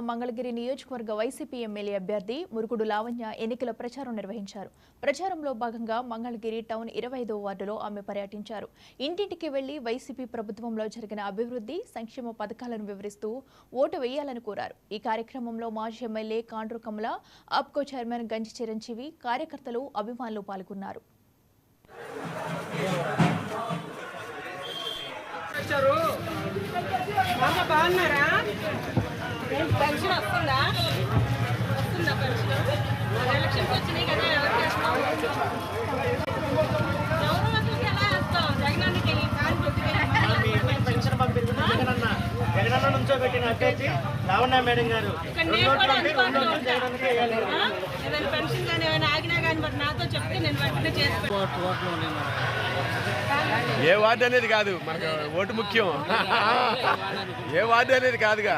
మంగళగిరి నియోజకవర్గ YCP MLA అభ్యర్థి మురుగుడు లావణ్య ఎన్నికల ప్రచారం నిర్వహించారు. ప్రచారంలో భాగంగా మంగళగిరి టౌన్ 25వ వార్డులో ఆమె పర్యటించారు. ఇంటింటికి వెళ్లి వైసీపీ ప్రభుత్వంలో జరిగిన అభివృద్ధి, సంక్షేమ పథకాలను వివరిస్తూ ఓటు వేయాలని కోరారు. ఈ కార్యక్రమంలో మాజీ ఎమ్మెల్యే కాండ్రు కమల, ఆప్కో చైర్మన్ గంజి చిరంజీవి, కార్యకర్తలు, అభిమానులు పాల్గొన్నారు. పెన్షన్ వస్తుందా పెన్షన్ ఎలక్షన్కి వచ్చినాయి కదా ఎవరికి వేస్తాం ఎవరు అసలుకి ఎలా వేస్తాం జగనానికి పెన్షన్ పంపిస్తున్నా జగనన్న నుంచో పెట్టిన అట్టేసి లావణ్య మేడం గారు ఏదైనా పెన్షన్ కానీ ఏమైనా ఆగినా కానీ మరి నాతో చెప్తే నేను వెంటనే చేసి ఏ వార్డు అనేది కాదు, మనకు ఓటు ముఖ్యం. ఏ వార్డు అనేది కాదుగా.